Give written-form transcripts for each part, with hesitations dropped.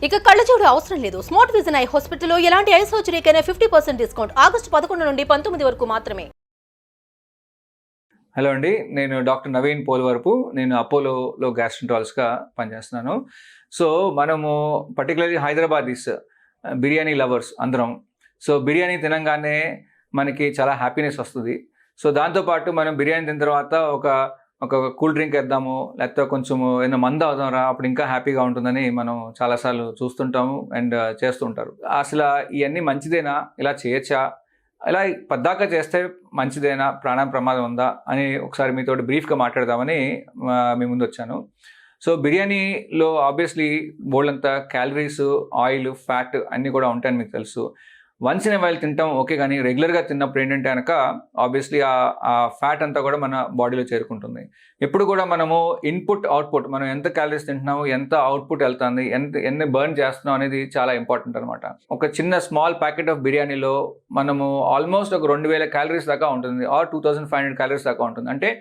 ఇక కళ్ళజోడు అవసరం లేదు. స్మార్ట్ విజన్ ఐ హాస్పిటల్లో ఎలాంటి ఐ సర్జరీకైనా 50% డిస్కౌంట్. ఆగస్టు 11 నుండి 19 వరకు మాత్రమే. హలో అండి, నేను డాక్టర్ నవీన్ పోలవరపు. నేను అపోలోలో గ్యాస్ట్రంటాలజిస్ట్గా పనిచేస్తున్నాను. సో మనము పర్టికులర్లీ హైదరాబాదీస్ బిర్యానీ లవర్స్ అందరం. సో బిర్యానీ తినంగానే మనకి చాలా హ్యాపీనెస్ వస్తుంది. సో దాంతోపాటు మనం బిర్యానీ తిన్న తర్వాత ఒక ఒక కూల్ డ్రింక్ వేద్దాము, లేకపోతే కొంచెము ఏదైనా మందు అవుదాంరా, అప్పుడు ఇంకా హ్యాపీగా ఉంటుందని మనం చాలాసార్లు చూస్తుంటాము అండ్ చేస్తూ ఉంటారు. అసలు ఇవన్నీ మంచిదేనా? ఇలా చేయొచ్చా? ఇలా పద్దాక చేస్తే మంచిదేనా? ప్రాణం ప్రమాదం ఉందా అని ఒకసారి మీతో బ్రీఫ్గా మాట్లాడదామని మీ ముందు వచ్చాను. సో బిర్యానీలో ఆబ్వియస్లీ బోల్డంత క్యాలరీస్, ఆయిల్, ఫ్యాట్ అన్నీ కూడా ఉంటాయని మీకు తెలుసు. వన్స్ ఇన్ ఏ వైల్ తింటాం ఓకే, కానీ రెగ్యులర్గా తిన్నప్పుడు ఏంటంటే కనుక ఆబ్వియస్లీ ఆ ఫ్యాట్ అంతా కూడా మన బాడీలో చేరుకుంటుంది. ఎప్పుడు కూడా మనము ఇన్పుట్ అవుట్పుట్, మనం ఎంత క్యాలరీస్ తింటున్నాము, ఎంత అవుట్పుట్ వెళ్తుంది, ఎన్ని బర్న్ చేస్తున్నాం అనేది చాలా ఇంపార్టెంట్ అనమాట. ఒక చిన్న స్మాల్ ప్యాకెట్ ఆఫ్ బిర్యానీలో మనము ఆల్మోస్ట్ ఒక 2000 క్యాలరీస్ దాకా ఉంటుంది, ఆర్ 2500 క్యాలరీస్ దాకా ఉంటుంది. అంటే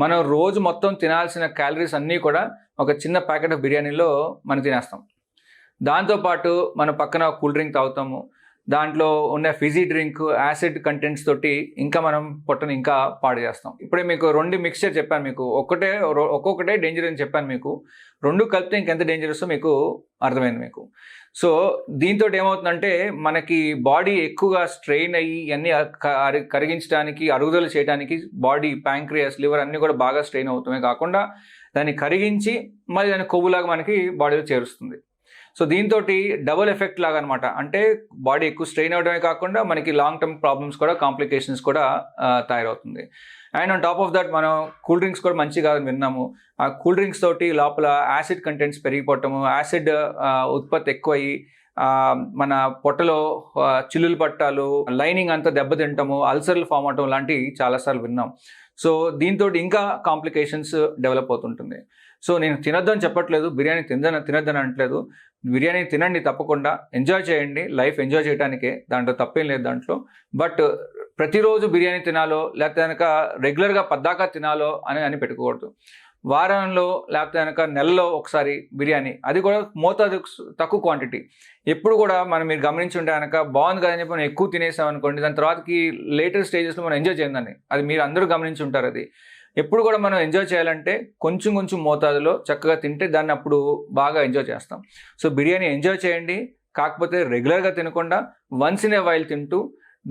మనం రోజు మొత్తం తినాల్సిన క్యాలరీస్ అన్నీ కూడా ఒక చిన్న ప్యాకెట్ ఆఫ్ బిర్యానీలో మనం తినేస్తాం. దాంతోపాటు మన పక్కన కూల్ డ్రింక్ తాగుతాము, దాంట్లో ఉన్న ఫిజీ డ్రింక్, యాసిడ్ కంటెంట్స్ తోటి ఇంకా మనం పొట్టను ఇంకా పాడు చేస్తాం. ఇప్పుడే మీకు 2 మిక్స్చర్ చెప్పాను, మీకు ఒక్కొక్కటే డేంజర్ అని చెప్పాను. మీకు 2 కలిపితే ఇంకెంత డేంజరస్ మీకు అర్థమైంది మీకు. సో దీంతో ఏమవుతుందంటే మనకి బాడీ ఎక్కువగా స్ట్రెయిన్ అయ్యి ఇవన్నీ కరిగించడానికి, అరుగుదల చేయడానికి బాడీ, ప్యాంక్రియాస్, లివర్ అన్నీ కూడా బాగా స్ట్రెయిన్ అవుతామే కాకుండా దాన్ని కరిగించి మళ్ళీ దాన్ని కొవ్వులాగా మనకి బాడీలో చేరుస్తుంది. సో దీంతో డబుల్ ఎఫెక్ట్ లాగా అనమాట. అంటే బాడీ ఎక్కువ స్ట్రెయిన్ అవడమే కాకుండా మనకి లాంగ్ టర్మ్ ప్రాబ్లమ్స్ కూడా, కాంప్లికేషన్స్ కూడా తయారవుతుంది. And on top of that మనం కూల్ డ్రింక్స్ కూడా మంచిగా విన్నాము. ఆ కూల్ డ్రింక్స్ తోటి లోపల యాసిడ్ కంటెంట్స్ పెరిగిపోవటము, యాసిడ్ ఉత్పత్తి ఎక్కువయ్యి మన పొట్టలో చిల్లులు పట్టాలు, లైనింగ్ అంతా దెబ్బతింటము, అల్సర్లు ఫామ్ అవటం లాంటివి చాలాసార్లు విన్నాం. సో దీంతో ఇంకా కాంప్లికేషన్స్ డెవలప్ అవుతుంటుంది. సో నేను తినొద్దని చెప్పట్లేదు, బిర్యానీ తినొద్దని అనట్లేదు. బిర్యానీ తినండి, తప్పకుండా ఎంజాయ్ చేయండి, లైఫ్ ఎంజాయ్ చేయడానికే, దాంట్లో తప్పేం లేదు దాంట్లో. బట్ ప్రతిరోజు బిర్యానీ తినాలో, లేకపోతే కనుక రెగ్యులర్గా పద్దాకా తినాలో అని పెట్టుకోకూడదు. వారంలో లేకపోతే కనుక నెలలో ఒకసారి బిర్యానీ, అది కూడా మోతాదు తక్కువ క్వాంటిటీ. ఎప్పుడు కూడా మీరు గమనించి ఉంటే కనుక బాగుంది కదని చెప్పి మనం ఎక్కువ తినేసాం అనుకోండి, దాని తర్వాతకి లేటర్ స్టేజెస్లో మనం ఎంజాయ్ చేయండి. అది మీరు అందరూ గమనించి ఉంటారు. అది ఎప్పుడు కూడా మనం ఎంజాయ్ చేయాలంటే కొంచెం కొంచెం మోతాదులో చక్కగా తింటే దాన్ని అప్పుడు బాగా ఎంజాయ్ చేస్తాం. సో బిర్యానీ ఎంజాయ్ చేయండి, కాకపోతే రెగ్యులర్గా తినకుండా వన్స్ ఇన్ ఏ వైల్ తింటూ,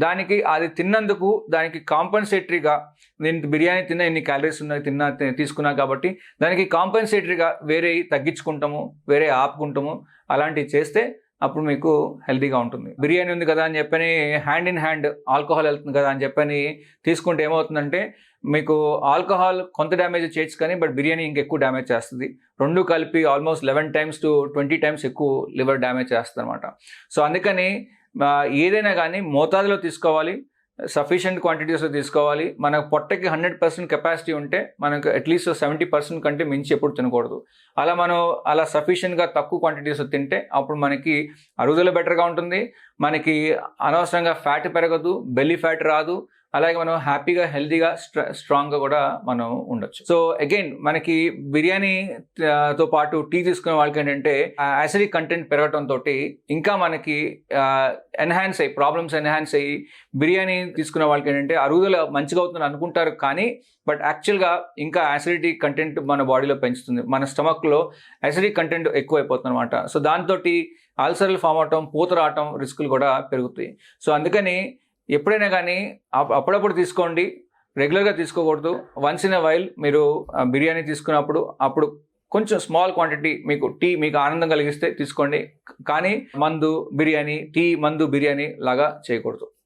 దానికి అది తిన్నందుకు దానికి కాంపెన్సేటరీగా, నేను బిర్యానీ తిన్నా ఇన్ని క్యాలరీస్ ఉన్నాయి తీసుకున్నా కాబట్టి దానికి కాంపెన్సేటరీగా వేరే తగ్గించుకుంటాము, వేరే ఆపుకుంటాము, అలాంటివి చేస్తే అప్పుడు మీకు హెల్తీగా ఉంటుంది. బిర్యానీ ఉంది కదా అని చెప్పని హ్యాండ్ ఇన్ హ్యాండ్ ఆల్కహాల్ వెళ్తుంది కదా అని చెప్పని తీసుకుంటే ఏమవుతుందంటే మీకు ఆల్కహాల్ కొంత డ్యామేజ్ చేయొచ్చు కానీ బట్ బిర్యానీ ఇంకెక్కువ డ్యామేజ్ చేస్తుంది. 2 కలిపి ఆల్మోస్ట్ 11 times to 20 times ఎక్కువ లివర్ డ్యామేజ్ చేస్తుంది అనమాట. సో అందుకని ఏదైనా కానీ మోతాదులో తీసుకోవాలి, సఫిషియంట్ క్వాంటిటీస్లో తీసుకోవాలి. మన పొట్టకి 100% కెపాసిటీ ఉంటే మనకు అట్లీస్ట్ 70% కంటే మించి ఎప్పుడు తినకూడదు. అలా సఫిషియెంట్గా తక్కువ క్వాంటిటీస్లో తింటే అప్పుడు మనకి అరుగుదల బెటర్గా ఉంటుంది, మనకి అనవసరంగా ఫ్యాట్ పెరగదు, బెల్లీ ఫ్యాట్ రాదు, అలాగే మనం హ్యాపీగా, హెల్తీగా, స్ట్రాంగ్గా కూడా మనం ఉండొచ్చు. సో అగైన్ మనకి బిర్యానీతో పాటు టీ తీసుకునే వాళ్ళకి ఏంటంటే యాసిడిక్ కంటెంట్ పెరగడంతో ఇంకా మనకి ప్రాబ్లమ్స్ ఎన్హాన్స్ అయ్యి బిర్యానీ తీసుకునే వాళ్ళకి ఏంటంటే అరుగుదల మంచిగా అవుతుంది అనుకుంటారు, కానీ బట్ యాక్చువల్గా ఇంకా యాసిడిటీ కంటెంట్ మన బాడీలో పెంచుతుంది, మన స్టమక్లో యాసిడిక్ కంటెంట్ ఎక్కువైపోతుంది అనమాట. సో దాంతో అల్సర్లు ఫామ్ అవటం, పూత రావటం రిస్కులు కూడా పెరుగుతాయి. సో అందుకని ఎప్పుడైనా కానీ అప్పుడప్పుడు తీసుకోండి, రెగ్యులర్గా తీసుకోకూడదు. వన్స్ ఇన్ ఎ వైల్ మీరు బిర్యానీ తీసుకున్నప్పుడు అప్పుడు కొంచెం స్మాల్ క్వాంటిటీ, మీకు ఆనందం కలిగిస్తే తీసుకోండి, కానీ మందు బిర్యానీ, టీ మందు బిర్యానీ లాగా చేయకూడదు.